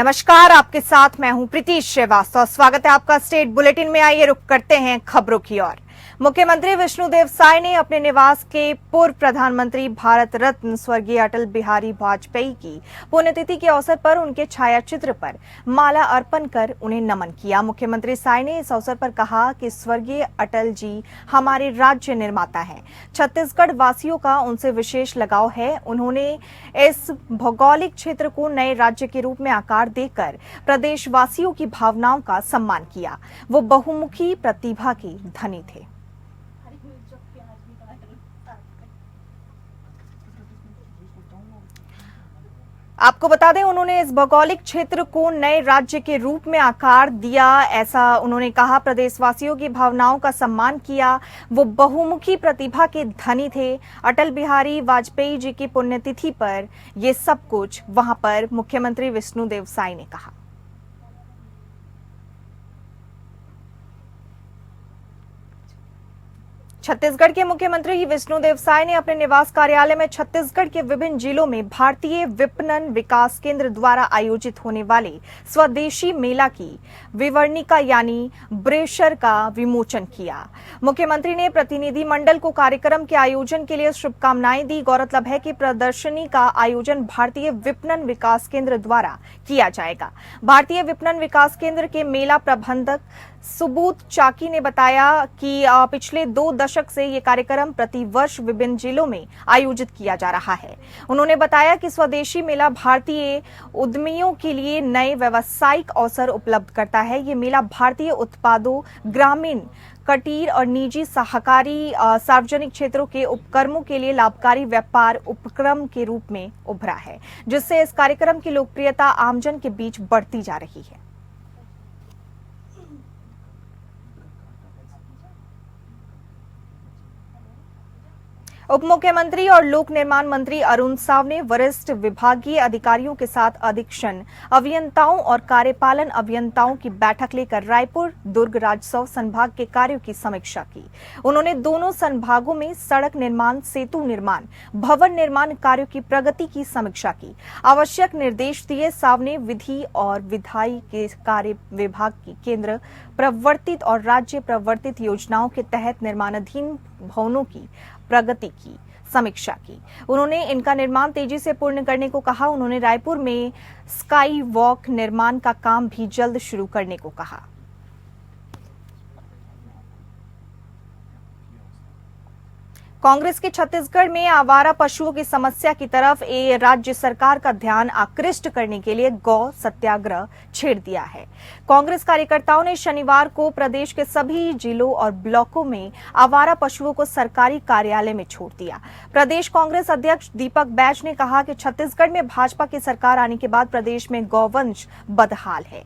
नमस्कार, आपके साथ मैं हूं प्रीति श्रीवास्तव। स्वागत है आपका स्टेट बुलेटिन में। आइए रुक करते हैं खबरों की ओर। मुख्यमंत्री विष्णुदेव साय ने अपने निवास के पूर्व प्रधानमंत्री भारत रत्न स्वर्गीय अटल बिहारी वाजपेयी की पुण्यतिथि के अवसर पर उनके छायाचित्र पर माला अर्पण कर उन्हें नमन किया। मुख्यमंत्री साय ने इस अवसर पर कहा कि स्वर्गीय अटल जी हमारे राज्य निर्माता हैं। छत्तीसगढ़ वासियों का उनसे विशेष लगाव है। उन्होंने इस भौगोलिक क्षेत्र को नए राज्य के रूप में आकार देकर प्रदेशवासियों की भावनाओं का सम्मान किया। वो बहुमुखी प्रतिभा के धनी थे। आपको बता दें, उन्होंने इस भौगोलिक क्षेत्र को नए राज्य के रूप में आकार दिया, ऐसा उन्होंने कहा। प्रदेशवासियों की भावनाओं का सम्मान किया। वो बहुमुखी प्रतिभा के धनी थे। अटल बिहारी वाजपेयी जी की पुण्यतिथि पर ये सब कुछ वहां पर मुख्यमंत्री विष्णुदेव साय ने कहा। छत्तीसगढ़ के मुख्यमंत्री विष्णुदेव साय ने अपने निवास कार्यालय में छत्तीसगढ़ के विभिन्न जिलों में भारतीय विपणन विकास केंद्र द्वारा आयोजित होने वाले स्वदेशी मेला की विवरणिका यानी ब्रेशर का विमोचन किया। मुख्यमंत्री ने प्रतिनिधि मंडल को कार्यक्रम के आयोजन के लिए शुभकामनाएं दी। गौरतलब है कि प्रदर्शनी का आयोजन भारतीय विपणन विकास केंद्र द्वारा किया जाएगा। भारतीय विपणन विकास केंद्र के मेला प्रबंधक सुबोध चाकी ने बताया कि पिछले 2 दशक से ये कार्यक्रम प्रतिवर्ष विभिन्न जिलों में आयोजित किया जा रहा है। उन्होंने बताया कि स्वदेशी मेला भारतीय उद्यमियों के लिए नए व्यावसायिक अवसर उपलब्ध करता है। ये मेला भारतीय उत्पादों, ग्रामीण, कुटीर और निजी सहकारी सार्वजनिक क्षेत्रों के उपक्रमों के लिए लाभकारी व्यापार उपक्रम के रूप में उभरा है, जिससे इस कार्यक्रम की लोकप्रियता आमजन के बीच बढ़ती जा रही है। उप मुख्यमंत्री और लोक निर्माण मंत्री अरुण साव ने वरिष्ठ विभागीय अधिकारियों के साथ अधीक्षण अभियंताओं और कार्यपालन अभियंताओं की बैठक लेकर रायपुर, दुर्ग राजस्व संभाग के कार्यों की समीक्षा की। उन्होंने दोनों संभागों में सड़क निर्माण, सेतु निर्माण, भवन निर्माण कार्यों की प्रगति की समीक्षा की। आवश्यक निर्देश दिए। साव ने विधि और विधायी के कार्य विभाग की केंद्र प्रवर्तित और राज्य प्रवर्तित योजनाओं के तहत निर्माणाधीन भवनों की प्रगति की समीक्षा की। उन्होंने इनका निर्माण तेजी से पूर्ण करने को कहा। उन्होंने रायपुर में स्काई वॉक निर्माण का काम भी जल्द शुरू करने को कहा। कांग्रेस के छत्तीसगढ़ में आवारा पशुओं की समस्या की तरफ राज्य सरकार का ध्यान आकृष्ट करने के लिए गौ सत्याग्रह छेड़ दिया है। कांग्रेस कार्यकर्ताओं ने शनिवार को प्रदेश के सभी जिलों और ब्लॉकों में आवारा पशुओं को सरकारी कार्यालय में छोड़ दिया। प्रदेश कांग्रेस अध्यक्ष दीपक बैज ने कहा कि छत्तीसगढ़ में भाजपा की सरकार आने के बाद प्रदेश में गौवंश बदहाल है।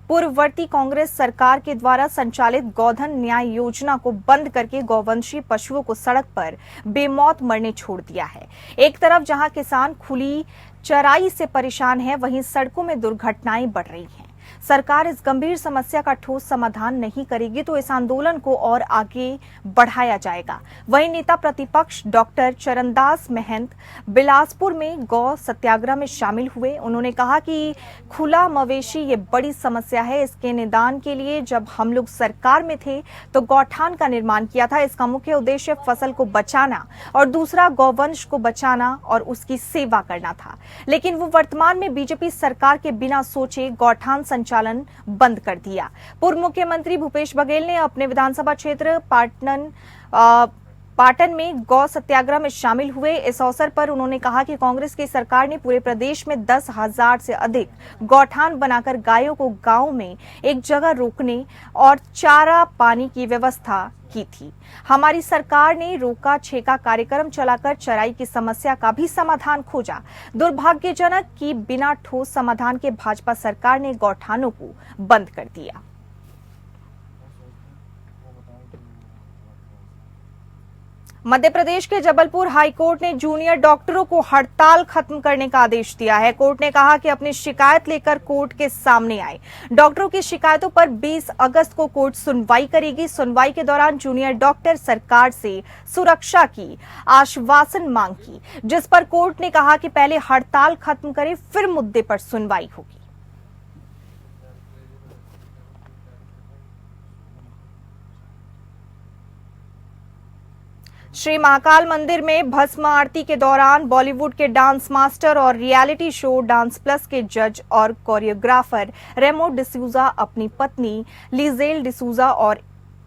पूर्ववर्ती कांग्रेस सरकार के द्वारा संचालित गोधन न्याय योजना को बंद करके गौवंशीय पशुओं को सड़क पर बेमौत मरने छोड़ दिया है। एक तरफ जहां किसान खुली चराई से परेशान है, वहीं सड़कों में दुर्घटनाएं बढ़ रही हैं। सरकार इस गंभीर समस्या का ठोस समाधान नहीं करेगी तो इस आंदोलन को और आगे बढ़ाया जाएगा। वहीं नेता प्रतिपक्ष डॉक्टर चरणदास महंत बिलासपुर में गौ सत्याग्रह में शामिल हुए। उन्होंने कहा कि खुला मवेशी ये बड़ी समस्या है। इसके निदान के लिए जब हम लोग सरकार में थे तो गौठान का निर्माण किया था। इसका मुख्य उद्देश्य फसल को बचाना और दूसरा गौवंश को बचाना और उसकी सेवा करना था। लेकिन वो वर्तमान में बीजेपी सरकार के बिना सोचे गौठान संचालन बंद कर दिया। पूर्व मुख्यमंत्री भूपेश बघेल ने अपने विधानसभा क्षेत्र पाटन में गौ सत्याग्रह में शामिल हुए। इस अवसर पर उन्होंने कहा कि कांग्रेस की सरकार ने पूरे प्रदेश में 10,000 से अधिक गौठान बनाकर गायों को गांव में एक जगह रोकने और चारा पानी की व्यवस्था की थी। हमारी सरकार ने रोका छेका कार्यक्रम चलाकर चराई की समस्या का भी समाधान खोजा। दुर्भाग्यजनक कि बिना ठोस समाधान के भाजपा सरकार ने गौठानों को बंद कर दिया। मध्य प्रदेश के जबलपुर हाईकोर्ट ने जूनियर डॉक्टरों को हड़ताल खत्म करने का आदेश दिया है। कोर्ट ने कहा कि अपनी शिकायत लेकर कोर्ट के सामने आए। डॉक्टरों की शिकायतों पर 20 अगस्त को कोर्ट सुनवाई करेगी। सुनवाई के दौरान जूनियर डॉक्टर सरकार से सुरक्षा की आश्वासन मांग की, जिस पर कोर्ट ने कहा कि पहले हड़ताल खत्म करें, फिर मुद्दे पर सुनवाई होगी। श्री महाकाल मंदिर में भस्म आरती के दौरान बॉलीवुड के डांस मास्टर और रियलिटी शो डांस प्लस के जज और कोरियोग्राफर रेमो डिसूजा अपनी पत्नी लिजेल डिसूजा और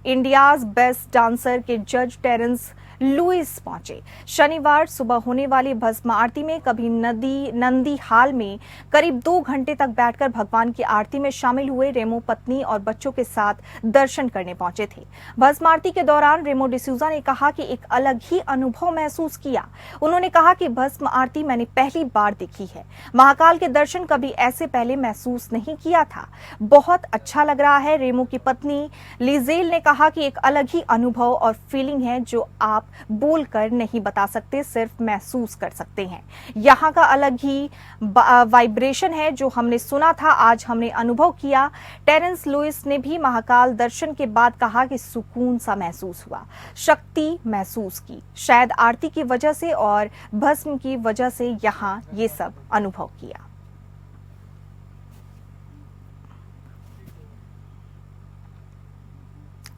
इंडियाज बेस्ट डांसर के जज टेरेंस लुइस पहुंचे। शनिवार सुबह होने वाली भस्म आरती में कभी नंदी हाल में करीब 2 घंटे तक बैठकर भगवान की आरती में शामिल हुए रेमो पत्नी और बच्चों के साथ दर्शन करने पहुंचे थे। भस्म आरती के दौरान रेमो डिसूजा ने कहा कि एक अलग ही अनुभव महसूस किया। उन्होंने कहा कि भस्म आरती मैंने पहली बार देखी है। महाकाल के दर्शन कभी ऐसे पहले महसूस नहीं किया था। बहुत अच्छा लग रहा है। रेमो की पत्नी लिजेल ने कहा कि एक अलग ही अनुभव और फीलिंग है जो आप बोलकर नहीं बता सकते, सिर्फ महसूस कर सकते हैं। यहाँ का अलग ही वाइब्रेशन है जो हमने सुना था, आज हमने अनुभव किया। टेरेंस लुइस ने भी महाकाल दर्शन के बाद कहा कि सुकून सा महसूस हुआ, शक्ति महसूस की, शायद आरती की वजह से और भस्म की वजह से यहाँ ये सब अनुभव किया।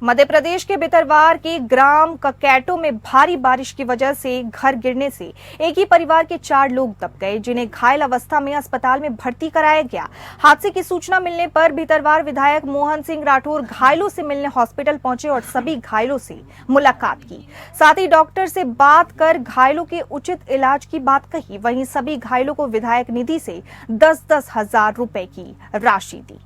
मध्य प्रदेश के भितरवार के ग्राम ककैटो में भारी बारिश की वजह से घर गिरने से एक ही परिवार के 4 लोग दब गए, जिन्हें घायल अवस्था में अस्पताल में भर्ती कराया गया। हादसे की सूचना मिलने पर भितरवार विधायक मोहन सिंह राठौर घायलों से मिलने हॉस्पिटल पहुंचे और सभी घायलों से मुलाकात की। साथ ही डॉक्टर से बात कर घायलों के उचित इलाज की बात कही। वहीं सभी घायलों को विधायक निधि से 10-10 हजार रुपए की राशि दी।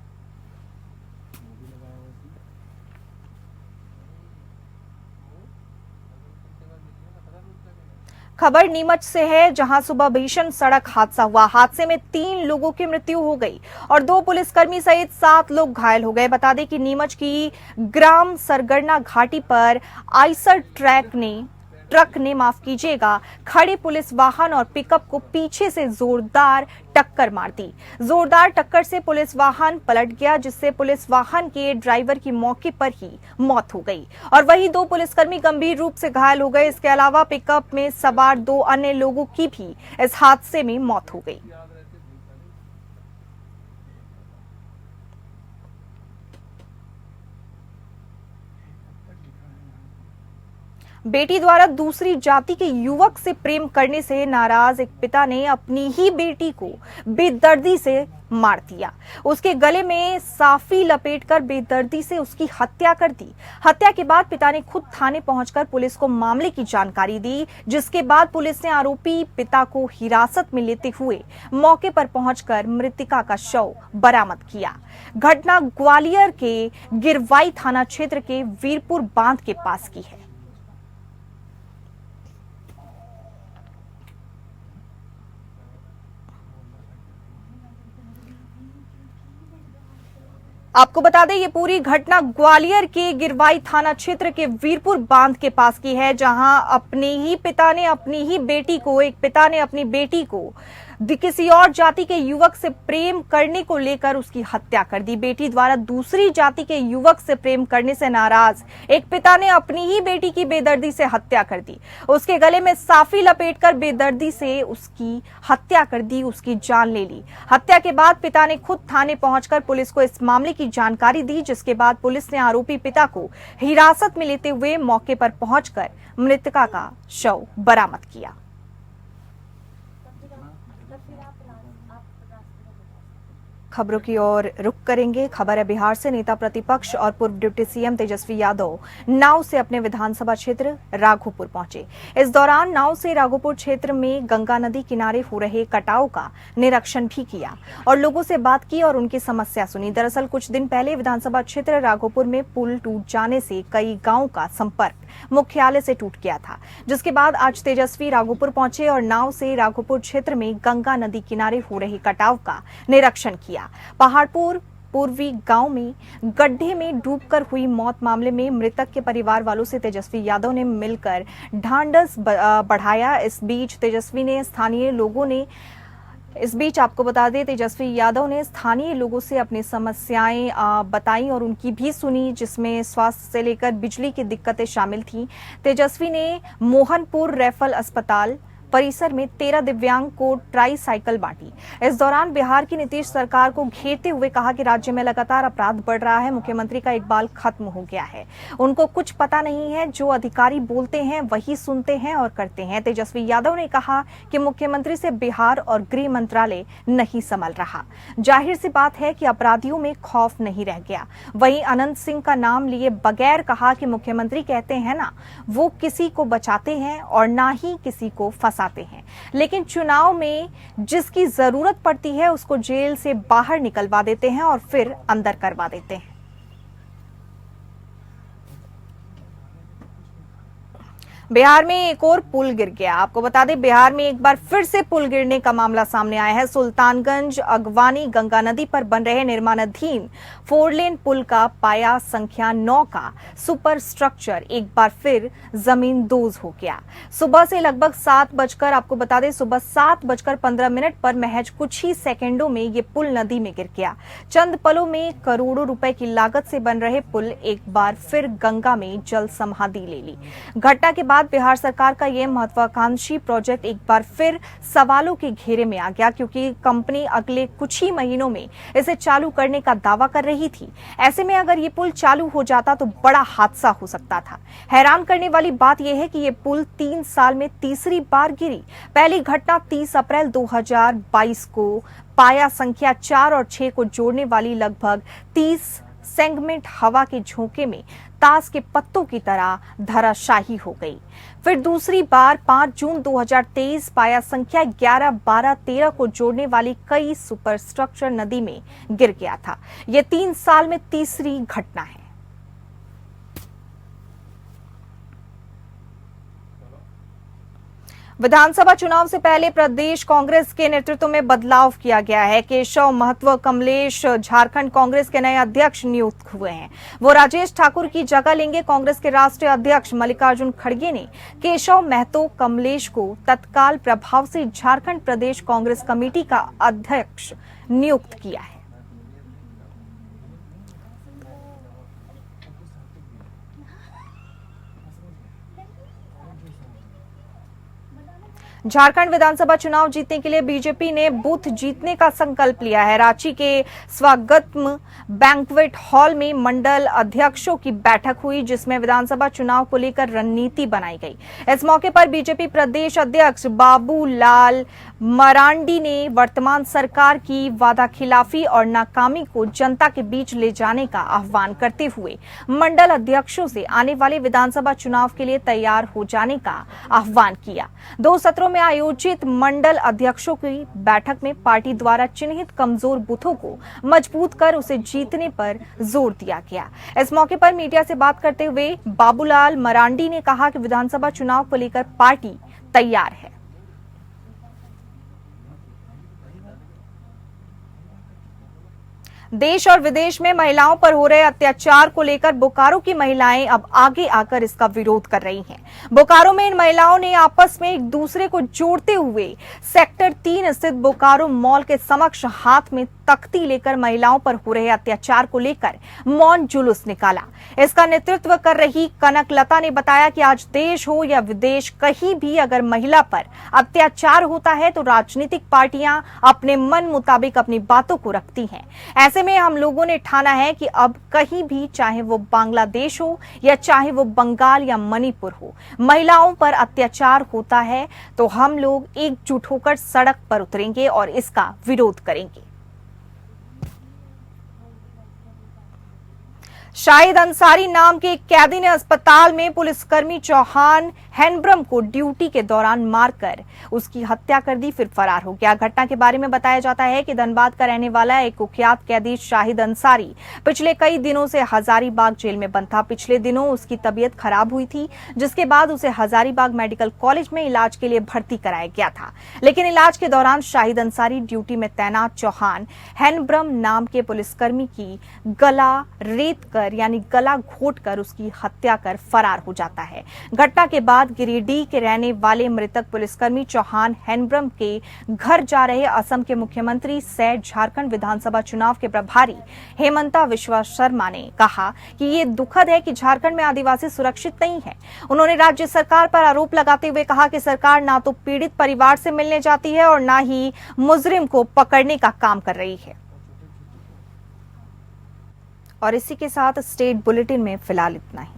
खबर नीमच से है, जहां सुबह भीषण सड़क हादसा हुआ। हादसे में 3 लोगों की मृत्यु हो गई और 2 पुलिसकर्मी सहित 7 लोग घायल हो गए। बता दें कि नीमच की ग्राम सरगड़ना घाटी पर आइसर ट्रक ने माफ कीजिएगा खड़े पुलिस वाहन और पिकअप को पीछे से जोरदार टक्कर मार दी। जोरदार टक्कर से पुलिस वाहन पलट गया, जिससे पुलिस वाहन के ड्राइवर की मौके पर ही मौत हो गई और वहीं 2 पुलिसकर्मी गंभीर रूप से घायल हो गए। इसके अलावा पिकअप में सवार 2 अन्य लोगों की भी इस हादसे में मौत हो गई। बेटी द्वारा दूसरी जाति के युवक से प्रेम करने से नाराज एक पिता ने अपनी ही बेटी को बेदर्दी से मार दिया। उसके गले में साफी लपेटकर बेदर्दी से उसकी हत्या कर दी। हत्या के बाद पिता ने खुद थाने पहुंचकर पुलिस को मामले की जानकारी दी, जिसके बाद पुलिस ने आरोपी पिता को हिरासत में लेते हुए मौके पर पहुंचकर मृतका का शव बरामद किया। घटना ग्वालियर के गिरवाई थाना क्षेत्र के वीरपुर बांध के पास की है। आपको बता दें, ये पूरी घटना ग्वालियर के गिरवाई थाना क्षेत्र के वीरपुर बांध के पास की है, जहां एक पिता ने अपनी बेटी को किसी और जाति के युवक से प्रेम करने को लेकर उसकी हत्या कर दी। बेटी द्वारा दूसरी जाति के युवक से प्रेम करने से नाराज एक पिता ने अपनी ही बेटी की बेदर्दी से हत्या कर दी। उसके गले में साफी लपेटकर बेदर्दी से उसकी हत्या कर दी, उसकी जान ले ली। हत्या के बाद पिता ने खुद थाने पहुंचकर पुलिस को इस मामले की जानकारी दी, जिसके बाद पुलिस ने आरोपी पिता को हिरासत में लेते हुए मौके पर पहुंचकर मृतका का शव बरामद किया। खबरों की ओर रुख करेंगे। खबर है बिहार से। नेता प्रतिपक्ष और पूर्व डिप्टी सीएम तेजस्वी यादव नाव से अपने विधानसभा क्षेत्र राघोपुर पहुंचे। इस दौरान नाव से राघोपुर क्षेत्र में गंगा नदी किनारे हो रहे कटाव का निरीक्षण भी किया और लोगों से बात की और उनकी समस्या सुनी। दरअसल कुछ दिन पहले विधानसभा क्षेत्र राघोपुर में पुल टूट जाने से कई गांवों का संपर्क मुख्यालय से टूट गया था, जिसके बाद आज तेजस्वी राघोपुर पहुंचे और नाव से राघोपुर क्षेत्र में गंगा नदी किनारे हो रहे कटाव का निरीक्षण किया। पहाड़पुर पूर्वी गांव में गड्ढे में डूबकर हुई मौत मामले में मृतक के परिवार वालों से तेजस्वी यादव ने मिलकर ढांढस बढ़ाया। इस बीच आपको बता दें, तेजस्वी यादव ने स्थानीय लोगों से अपनी समस्याएं बताई और उनकी भी सुनी, जिसमें स्वास्थ्य से लेकर बिजली की दिक्कतें शामिल थी। तेजस्वी ने मोहनपुर रेफरल अस्पताल, परिसर में 13 दिव्यांग को ट्राई साइकिल बांटी। इस दौरान बिहार की नीतीश सरकार को घेरते हुए कहा कि राज्य में लगातार अपराध बढ़ रहा है, मुख्यमंत्री का इकबाल खत्म हो गया है, उनको कुछ पता नहीं है, जो अधिकारी बोलते हैं वही सुनते हैं और करते हैं। तेजस्वी यादव ने कहा कि मुख्यमंत्री से बिहार और गृह मंत्रालय नहीं संभल रहा। जाहिर सी बात है कि अपराधियों में खौफ नहीं रह गया। वहीं अनंत सिंह का नाम लिए बगैर कहा कि मुख्यमंत्री कहते हैं ना, वो किसी को बचाते हैं और ना ही किसी को फंसाते हैं, लेकिन चुनाव में जिसकी जरूरत पड़ती है उसको जेल से बाहर निकलवा देते हैं और फिर अंदर करवा देते हैं। बिहार में एक और पुल गिर गया। आपको बता दें, बिहार में एक बार फिर से पुल गिरने का मामला सामने आया है। सुल्तानगंज अगवानी गंगा नदी पर बन रहे निर्माणाधीन 4 लेन पुल का पाया संख्या 9 का सुपर स्ट्रक्चर एक बार फिर जमींदोज हो गया। सुबह से लगभग 7 बजकर आपको बता दें सुबह 7:15 पर महज कुछ ही सेकेंडों में ये पुल नदी में गिर गया। चंद पलों में करोड़ों रुपए की लागत से बन रहे पुल एक बार फिर गंगा में जल समाधि ले ली। घटना के बाद बिहार सरकार का यह महत्वाकांक्षी प्रोजेक्ट एक बार फिर सवालों के घेरे में आ गया, क्योंकि कंपनी अगले कुछ ही महीनों में इसे चालू करने का दावा कर रही थी। ऐसे में अगर ये पुल चालू हो जाता तो बड़ा हादसा हो सकता था। हैरान करने वाली बात यह है कि ये पुल 3 साल में तीसरी बार गिरी। पहली घटना 30 अप्रैल 2022 को पाया संख्या 4 और 6 को जोड़ने वाली लगभग 30 सेगमेंट हवा के झोंके में ताश के पत्तों की तरह धराशायी हो गई। फिर दूसरी बार 5 जून 2023 पाया संख्या 11, 12, 13 को जोड़ने वाली कई सुपर स्ट्रक्चर नदी में गिर गया था। यह 3 साल में तीसरी घटना है। विधानसभा चुनाव से पहले प्रदेश कांग्रेस के नेतृत्व में बदलाव किया गया है। केशव महतो कमलेश झारखंड कांग्रेस के नए अध्यक्ष नियुक्त हुए हैं। वो राजेश ठाकुर की जगह लेंगे। कांग्रेस के राष्ट्रीय अध्यक्ष मल्लिकार्जुन खड़गे ने केशव महतो कमलेश को तत्काल प्रभाव से झारखंड प्रदेश कांग्रेस कमेटी का अध्यक्ष नियुक्त किया है। झारखंड विधानसभा चुनाव जीतने के लिए बीजेपी ने बूथ जीतने का संकल्प लिया है। रांची के स्वागतम बैंक्वेट हॉल में मंडल अध्यक्षों की बैठक हुई, जिसमें विधानसभा चुनाव को लेकर रणनीति बनाई गई। इस मौके पर बीजेपी प्रदेश अध्यक्ष बाबूलाल मरांडी ने वर्तमान सरकार की वादाखिलाफी और नाकामी को जनता के बीच ले जाने का आह्वान करते हुए मंडल अध्यक्षों से आने वाले विधानसभा चुनाव के लिए तैयार हो जाने का आह्वान किया। 2 सत्रों में आयोजित मंडल अध्यक्षों की बैठक में पार्टी द्वारा चिन्हित कमजोर बूथों को मजबूत कर उसे जीतने पर जोर दिया गया। इस मौके पर मीडिया से बात करते हुए बाबूलाल मरांडी ने कहा कि विधानसभा चुनाव को लेकर पार्टी तैयार है। देश और विदेश में महिलाओं पर हो रहे अत्याचार को लेकर बोकारो की महिलाएं अब आगे आकर इसका विरोध कर रही हैं। बोकारो में इन महिलाओं ने आपस में एक दूसरे को जोड़ते हुए सेक्टर 3 स्थित बोकारो मॉल के समक्ष हाथ में तख्ती लेकर महिलाओं पर हो रहे अत्याचार को लेकर मौन जुलूस निकाला। इसका नेतृत्व कर रही कनक लता ने बताया कि आज देश हो या विदेश, कहीं भी अगर महिला पर अत्याचार होता है तो राजनीतिक पार्टियां अपने मन मुताबिक अपनी बातों को रखती हैं। ऐसे में हम लोगों ने ठाना है कि अब कहीं भी, चाहे वो बांग्लादेश हो या चाहे वो बंगाल या मणिपुर हो, महिलाओं पर अत्याचार होता है तो हम लोग एकजुट होकर सड़क पर उतरेंगे और इसका विरोध करेंगे। शाहिद अंसारी नाम के एक कैदी ने अस्पताल में पुलिसकर्मी चौहान हैंब्रम को ड्यूटी के दौरान मारकर उसकी हत्या कर दी, फिर फरार हो गया। घटना के बारे में बताया जाता है कि धनबाद का रहने वाला एक कुख्यात कैदी शाहिद अंसारी पिछले कई दिनों से हजारीबाग जेल में बंद था। पिछले दिनों उसकी तबीयत खराब हुई थी, जिसके बाद उसे हजारीबाग मेडिकल कॉलेज में इलाज के लिए भर्ती कराया गया था। लेकिन इलाज के दौरान शाहिद अंसारी ड्यूटी में तैनात चौहान हैंब्रम नाम के पुलिसकर्मी की गला रेत कर कर यानी गला घोंटकर उसकी हत्या कर फरार हो जाता है। घटना के बाद गिरिडीह के रहने वाले मृतक पुलिसकर्मी चौहान हेनब्रम के घर जा रहे असम के मुख्यमंत्री सह झारखंड विधानसभा चुनाव के प्रभारी हेमंता विश्वा शर्मा ने कहा कि ये दुखद है कि झारखंड में आदिवासी सुरक्षित नहीं है। उन्होंने राज्य सरकार पर आरोप लगाते हुए कहा कि सरकार ना तो पीड़ित परिवार से मिलने जाती है और ना ही मुजरिम को पकड़ने का काम कर रही है। और इसी के साथ स्टेट बुलेटिन में फिलहाल इतना ही।